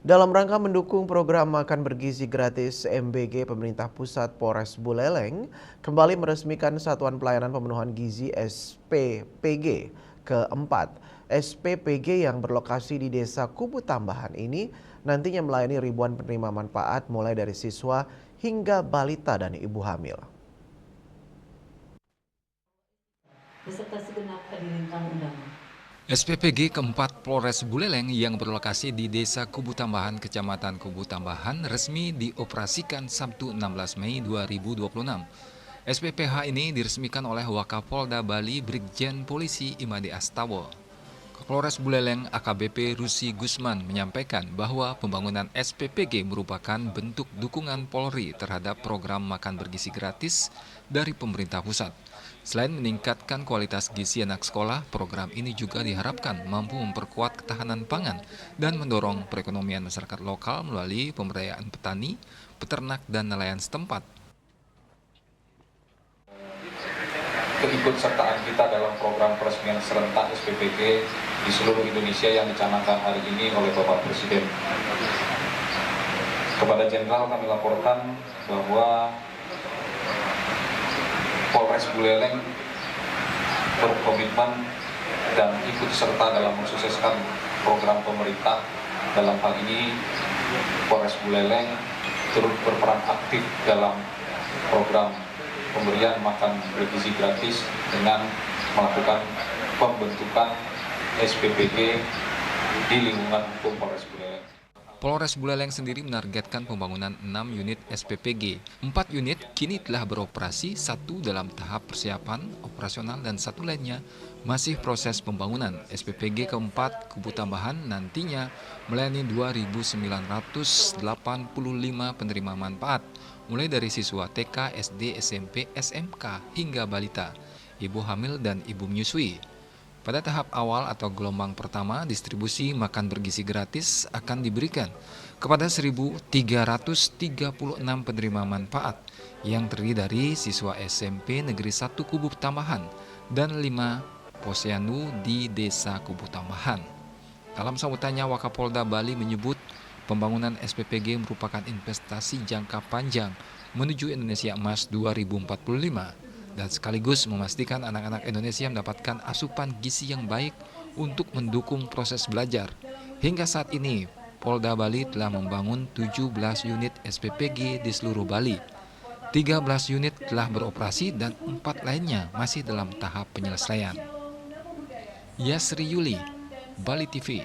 Dalam rangka mendukung program makan bergizi gratis MBG, pemerintah pusat Polres Buleleng kembali meresmikan Satuan Pelayanan Pemenuhan Gizi SPPG keempat. SPPG yang berlokasi di Desa Kubu Tambahan ini nantinya melayani ribuan penerima manfaat mulai dari siswa hingga balita dan ibu hamil. Beserta segenap hadirin tamu undangan. SPPG keempat Polres Buleleng yang berlokasi di Desa Kubu Tambahan, Kecamatan Kubu Tambahan, resmi dioperasikan Sabtu 16 Mei 2026. SPPH ini diresmikan oleh Wakapolda Bali Brigjen Polisi Imade Astawa. Kapolres Buleleng AKBP Rusi Gusman menyampaikan bahwa pembangunan SPPG merupakan bentuk dukungan Polri terhadap program makan bergizi gratis dari pemerintah pusat. Selain meningkatkan kualitas gizi anak sekolah, program ini juga diharapkan mampu memperkuat ketahanan pangan dan mendorong perekonomian masyarakat lokal melalui pemberdayaan petani, peternak, dan nelayan setempat. Keikutsertaan kita dalam program peresmian serentak SPPG di seluruh Indonesia yang dicanangkan hari ini oleh Bapak Presiden. Kepada Jenderal kami laporkan bahwa Polres Buleleng berkomitmen dan ikut serta dalam mensukseskan program pemerintah. Dalam hal ini, Polres Buleleng turut berperan aktif dalam program pemberian makan bergizi gratis dengan melakukan pembentukan SPPG di lingkungan hukum Polres Buleleng. Polres Buleleng sendiri menargetkan pembangunan 6 unit SPPG. 4 unit kini telah beroperasi, 1 dalam tahap persiapan operasional dan 1 lainnya masih proses pembangunan. SPPG keempat Kubu Tambahan nantinya melayani 2.985 penerima manfaat, mulai dari siswa TK, SD, SMP, SMK, hingga balita, ibu hamil dan ibu menyusui. Pada tahap awal atau gelombang pertama, distribusi makan bergizi gratis akan diberikan kepada 1.336 penerima manfaat yang terdiri dari siswa SMP Negeri 1 Kubu Tambahan dan 5 posyandu di Desa Kubu Tambahan. Dalam sambutannya, Wakapolda Bali menyebut pembangunan SPPG merupakan investasi jangka panjang menuju Indonesia Emas 2045. Dan sekaligus memastikan anak-anak Indonesia mendapatkan asupan gizi yang baik untuk mendukung proses belajar. Hingga saat ini, Polda Bali telah membangun 17 unit SPPG di seluruh Bali. 13 unit telah beroperasi dan 4 lainnya masih dalam tahap penyelesaian. Yasri Yuli, Bali TV.